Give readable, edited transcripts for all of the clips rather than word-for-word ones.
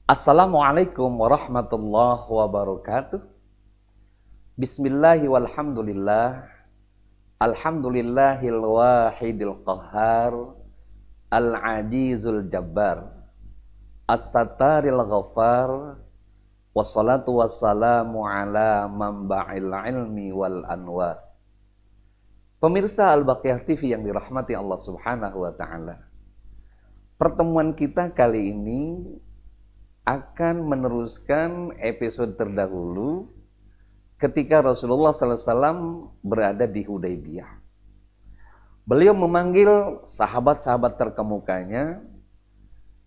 Assalamualaikum warahmatullahi wabarakatuh. Bismillahi walhamdulillah. Alhamdulillahil wahidil qahhar, al-azizul jabbar, as-sattaril ghaffar, wassalatu wassalamu ala manba'il ilmi wal anwar. Pemirsa Al-Baqiyah TV yang dirahmati Allah Subhanahu wa taala. Pertemuan kita kali ini akan meneruskan episode terdahulu ketika Rasulullah SAW berada di Hudaybiyah. Beliau memanggil sahabat-sahabat terkemukanya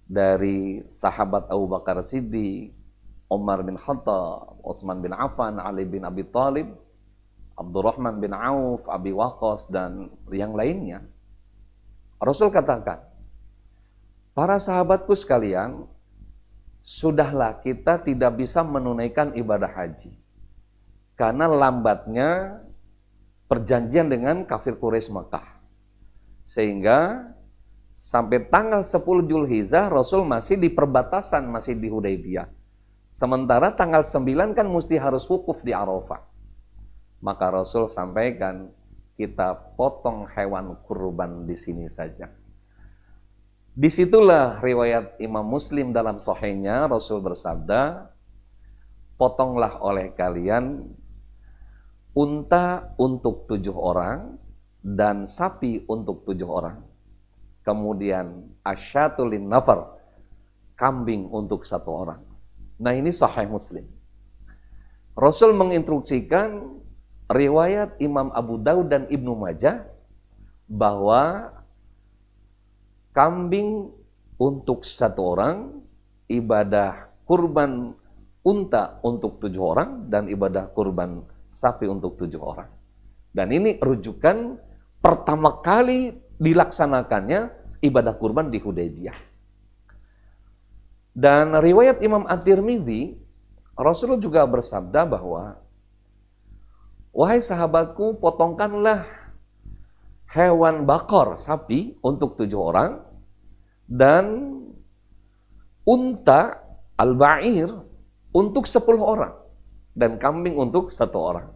dari sahabat Abu Bakar Siddiq, Umar bin Khattab, Utsman bin Affan, Ali bin Abi Thalib, Abdurrahman bin Auf, Abi Waqqas, dan yang lainnya. Rasul katakan, para sahabatku sekalian, sudahlah kita tidak bisa menunaikan ibadah haji karena lambatnya perjanjian dengan kafir Quraisy Mekah. Sehingga sampai tanggal 10 Zulhijjah Rasul masih di perbatasan, masih di Hudaybiyah. Sementara tanggal 9 kan mesti harus wukuf di Arafah. Maka Rasul sampaikan, kita potong hewan kurban di sini saja. Disitulah riwayat Imam Muslim dalam Sahihnya, Rasul bersabda, potonglah oleh kalian unta untuk 7 orang dan sapi untuk 7 orang. Kemudian asyatulin nafar, kambing untuk 1 orang. Nah, ini Sahih Muslim. Rasul menginstruksikan riwayat Imam Abu Daud dan Ibnu Majah bahwa kambing untuk 1 orang, ibadah kurban unta untuk 7 orang, dan ibadah kurban sapi untuk 7 orang. Dan ini rujukan pertama kali dilaksanakannya ibadah kurban di Hudaybiyah. Dan riwayat Imam At-Tirmidzi, Rasulullah juga bersabda bahwa, wahai sahabatku, potongkanlah hewan bakor, sapi untuk 7 orang, dan unta al-ba'ir untuk 10 orang, dan kambing untuk 1 orang.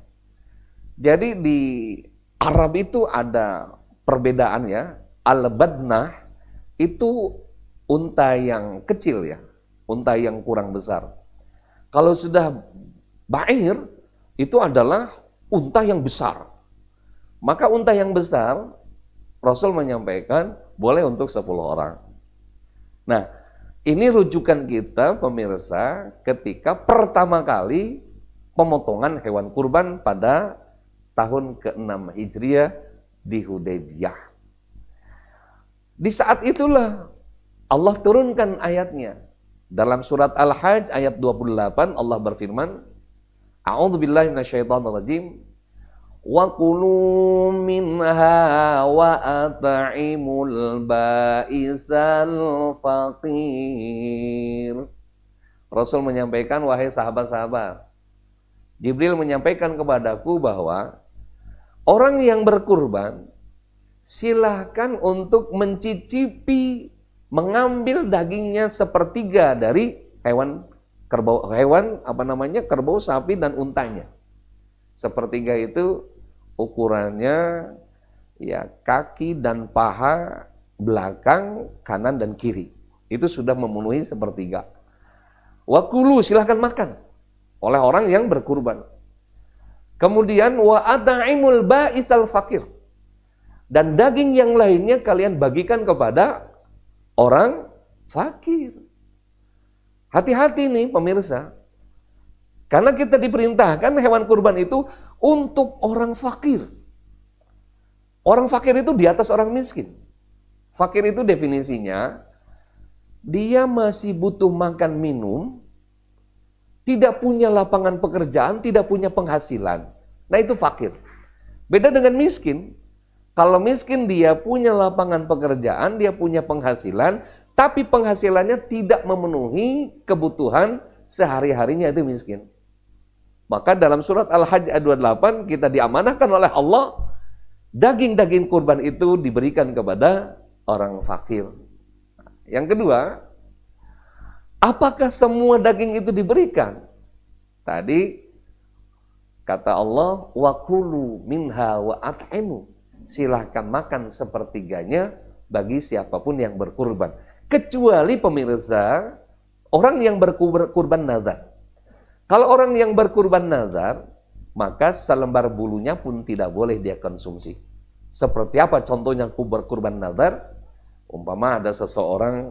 Jadi di Arab itu ada perbedaan ya. Al-badnah itu unta yang kecil ya, unta yang kurang besar. Kalau sudah ba'ir itu adalah unta yang besar. Maka unta yang besar, Rasul menyampaikan boleh untuk 10 orang. Nah, ini rujukan kita pemirsa ketika pertama kali pemotongan hewan kurban pada tahun ke-6 Hijriah di Hudaybiyah. Di saat itulah Allah turunkan ayatnya. Dalam surat Al-Hajj ayat 28 Allah berfirman, A'udzubillahi minasyaitonirrajim. Wa kulu minha wa at'imul ba'isal faqir. Rasul menyampaikan, wahai sahabat-sahabat, Jibril menyampaikan kepadaku bahwa orang yang berkurban silahkan untuk mencicipi, mengambil dagingnya sepertiga dari hewan kerbau, kerbau, sapi, dan untanya. Sepertiga itu ukurannya ya kaki dan paha belakang, kanan dan kiri. Itu sudah memenuhi sepertiga. Wakulu, silahkan makan oleh orang yang berkurban. Kemudian wa at'imul ba'isal fakir. Dan daging yang lainnya kalian bagikan kepada orang fakir. Hati-hati nih pemirsa. Karena kita diperintahkan hewan kurban itu untuk orang fakir. Orang fakir itu di atas orang miskin. Fakir itu definisinya, dia masih butuh makan minum, tidak punya lapangan pekerjaan, tidak punya penghasilan. Nah, itu fakir. Beda dengan miskin. Kalau miskin dia punya lapangan pekerjaan, dia punya penghasilan, tapi penghasilannya tidak memenuhi kebutuhan sehari-harinya, itu miskin. Maka dalam surat Al-Hajj ayat 28 kita diamanahkan oleh Allah, daging-daging kurban itu diberikan kepada orang fakir. Yang kedua, Apakah semua daging itu diberikan? Tadi kata Allah, wa kulu minha wa at'imu. Silahkan makan sepertiganya bagi siapapun yang berkurban. Kecuali pemirsa, orang yang berkurban nazar. Kalau orang yang berkurban nazar, maka selembar bulunya pun tidak boleh dia konsumsi. Seperti apa contohnya berkurban nazar? Umpama ada seseorang,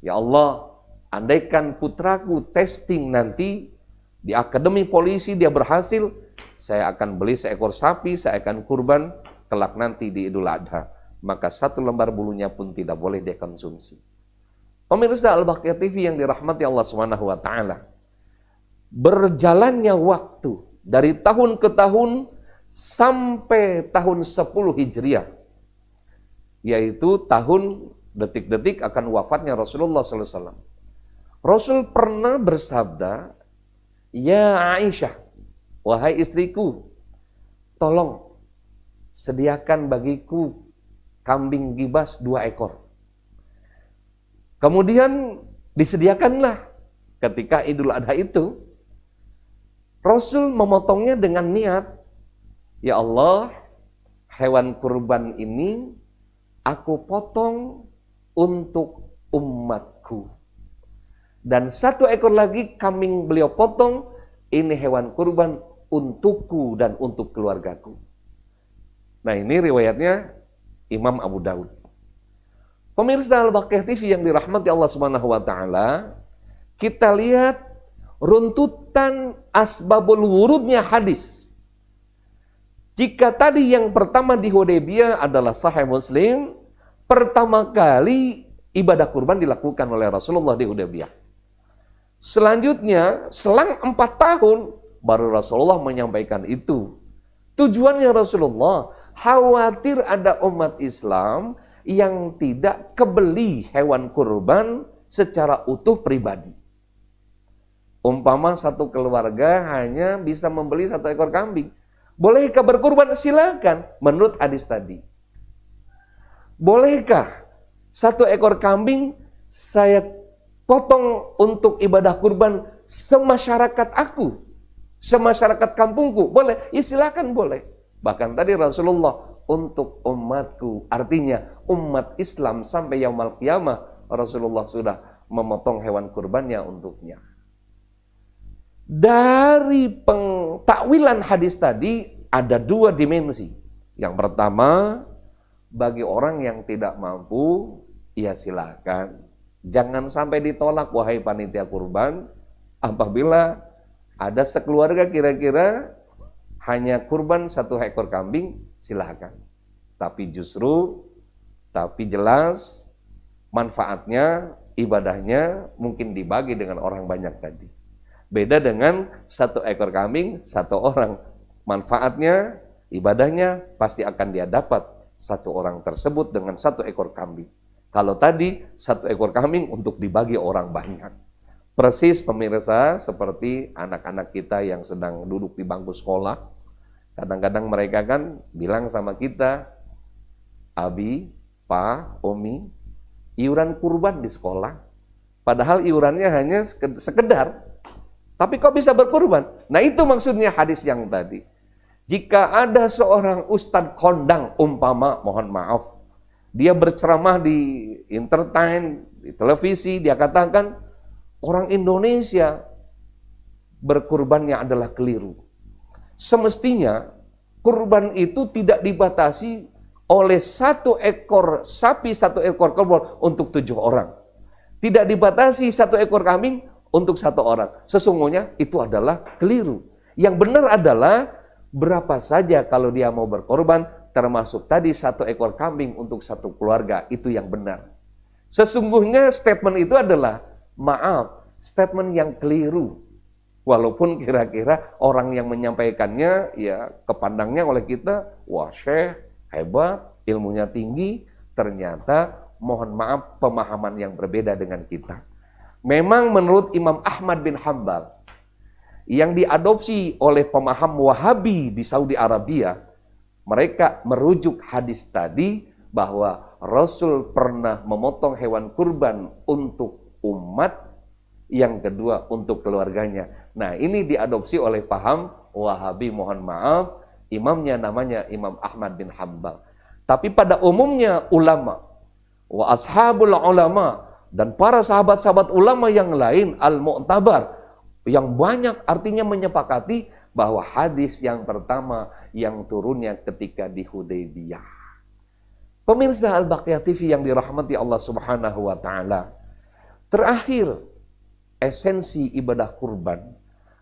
ya Allah, andaikan putraku testing nanti di akademi polisi dia berhasil, saya akan beli seekor sapi, saya akan kurban kelak nanti di Idul Adha. Maka satu lembar bulunya pun tidak boleh dia konsumsi. Pemirsa Al-Baqiyah TV yang dirahmati Allah Subhanahu wa taala. Berjalannya waktu dari tahun ke tahun sampai tahun 10 Hijriah, yaitu tahun detik-detik akan wafatnya Rasulullah SAW. Rasul pernah bersabda, "Ya Aisyah, wahai istriku, tolong sediakan bagiku kambing gibas 2 ekor." Kemudian disediakanlah ketika Idul Adha itu. Rasul memotongnya dengan niat, ya Allah, hewan kurban ini aku potong untuk umatku. Dan 1 ekor lagi kambing beliau potong, ini hewan kurban untukku dan untuk keluargaku. Nah, ini riwayatnya Imam Abu Daud. Pemirsa Al-Baqiyah TV yang dirahmati Allah Subhanahu wa taala, kita lihat runtutan asbabul wurudnya hadis. Jika tadi yang pertama di Hudaybiyah adalah Sahih Muslim, pertama kali ibadah kurban dilakukan oleh Rasulullah di Hudaybiyah. Selanjutnya, selang 4 tahun, baru Rasulullah menyampaikan itu. Tujuannya Rasulullah, khawatir ada umat Islam yang tidak kebeli hewan kurban secara utuh pribadi. Umpama satu keluarga hanya bisa membeli 1 ekor kambing. Bolehkah berkurban? Silakan, menurut hadis tadi. Bolehkah 1 ekor kambing saya potong untuk ibadah kurban semasyarakat aku, semasyarakat kampungku? Boleh? Ya silakan boleh. Bahkan tadi Rasulullah, untuk umatku, artinya umat Islam sampai yaumul qiyamah, Rasulullah sudah memotong hewan kurbannya untuknya. Dari pentakwilan hadis tadi ada 2 dimensi. Yang pertama, bagi orang yang tidak mampu, ya silakan. Jangan sampai ditolak wahai panitia kurban, apabila ada sekeluarga kira-kira hanya kurban 1 ekor kambing, silakan. Tapi jelas manfaatnya, ibadahnya mungkin dibagi dengan orang banyak tadi. Beda dengan 1 ekor kambing, 1 orang. Manfaatnya, ibadahnya pasti akan dia dapat 1 orang tersebut dengan 1 ekor kambing. Kalau tadi 1 ekor kambing untuk dibagi orang banyak. Persis pemirsa seperti anak-anak kita yang sedang duduk di bangku sekolah. Kadang-kadang mereka kan bilang sama kita, Abi, Pa, Omi, iuran kurban di sekolah. Padahal iurannya hanya sekedar. Tapi kok bisa berkurban? Nah itu maksudnya hadis yang tadi. Jika ada seorang ustadz kondang, umpama, mohon maaf, dia berceramah di entertain, di televisi, dia katakan, orang Indonesia berkurbannya adalah keliru. Semestinya, kurban itu tidak dibatasi oleh 1 ekor sapi, 1 ekor kerbau untuk 7 orang. Tidak dibatasi 1 ekor kambing untuk 1 orang. Sesungguhnya itu adalah keliru. Yang benar adalah berapa saja kalau dia mau berkorban, termasuk tadi 1 ekor kambing untuk 1 keluarga, itu yang benar. Sesungguhnya statement itu adalah, maaf, statement yang keliru. Walaupun kira-kira orang yang menyampaikannya, ya kepandangnya oleh kita, wah syekh, hebat, ilmunya tinggi, ternyata mohon maaf pemahaman yang berbeda dengan kita. Memang menurut Imam Ahmad bin Hanbal, yang diadopsi oleh pemaham Wahabi di Saudi Arabia, mereka merujuk hadis tadi bahwa Rasul pernah memotong hewan kurban untuk umat yang kedua untuk keluarganya. Nah, ini diadopsi oleh paham Wahabi, mohon maaf, imamnya namanya Imam Ahmad bin Hambal. Tapi pada umumnya ulama, wa ashabul ulama, dan para sahabat-sahabat ulama yang lain, al-mu'tabar, yang banyak artinya menyepakati bahwa hadis yang pertama yang turunnya ketika di Hudaybiyah. Pemirsa Al-Baqiyah TV yang dirahmati Allah Subhanahu wa Ta'ala, terakhir, esensi ibadah kurban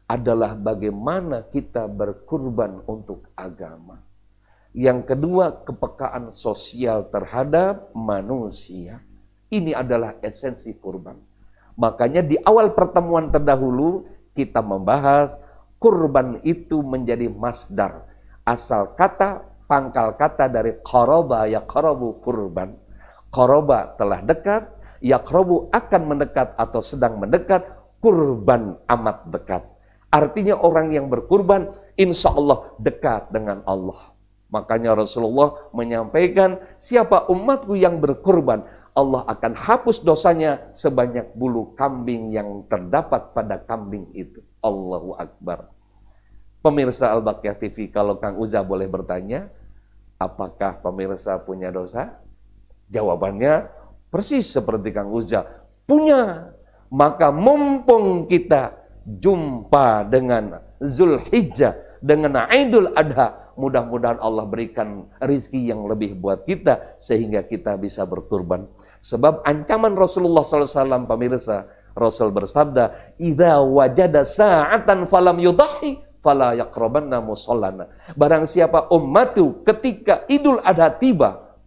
adalah bagaimana kita berkurban untuk agama. Yang kedua, kepekaan sosial terhadap manusia. Ini adalah esensi kurban. Makanya di awal pertemuan terdahulu kita membahas kurban itu menjadi masdar. Asal kata, pangkal kata dari qaraba yaqrabu kurban. Qaraba telah dekat, yaqrabu akan mendekat atau sedang mendekat, kurban amat dekat. Artinya orang yang berkurban insya Allah dekat dengan Allah. Makanya Rasulullah menyampaikan, siapa umatku yang berkurban, Allah akan hapus dosanya sebanyak bulu kambing yang terdapat pada kambing itu. Allahu Akbar. Pemirsa Al-Baqiyah TV, kalau Kang Uza boleh bertanya, apakah pemirsa punya dosa? Jawabannya persis seperti Kang Uza, punya. Maka mumpung kita jumpa dengan Zulhijjah, dengan Idul Adha, mudah-mudahan Allah berikan rizki yang lebih buat kita sehingga kita bisa berkurban. Sebab ancaman Rasulullah SAW, pemirsa, Rasul bersabda, "Idza wajada sa'atan falam yudahi fala yaqrabanna musallana." Barang siapa ummatu ketika Idul Adha tiba,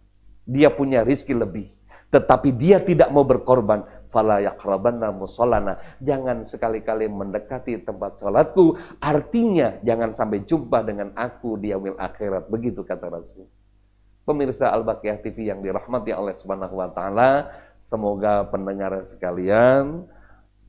dia punya rizki lebih, tetapi dia tidak mau berkorban, fala yaqrabanna musallana, jangan sekali-kali mendekati tempat salatku, artinya jangan sampai jumpa dengan aku di yaumil akhirat, begitu kata Rasul. Pemirsa Al-Baqiyah TV yang dirahmati Allah Subhanahu wa Ta'ala, semoga pendengar sekalian,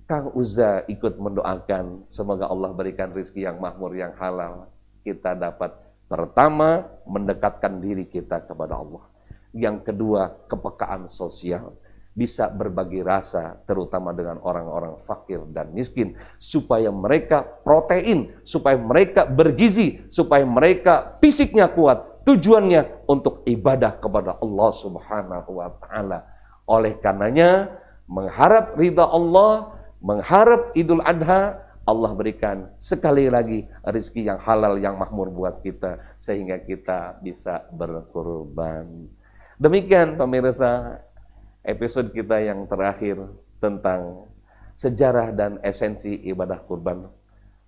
Kang Uza ikut mendoakan semoga Allah berikan rizki yang makmur, yang halal. Kita dapat pertama mendekatkan diri kita kepada Allah. Yang kedua, kepekaan sosial. Bisa berbagi rasa, terutama dengan orang-orang fakir dan miskin, supaya mereka protein, supaya mereka bergizi, supaya mereka fisiknya kuat. Tujuannya untuk ibadah kepada Allah Subhanahu wa Ta'ala. Oleh karenanya, mengharap ridha Allah, mengharap Idul Adha, Allah berikan sekali lagi rezeki yang halal, yang makmur buat kita, sehingga kita bisa berkurban. Demikian pemirsa, episode kita yang terakhir tentang sejarah dan esensi ibadah kurban.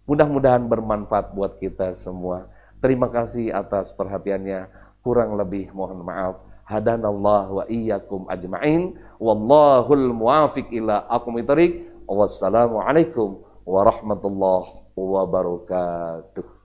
Mudah-mudahan bermanfaat buat kita semua. Terima kasih atas perhatiannya. Kurang lebih mohon maaf. Hadanallah wa iyyakum ajma'in. Wallahul muwafiq ila aqwamit thoriq. Wassalamualaikum warahmatullahi wabarakatuh.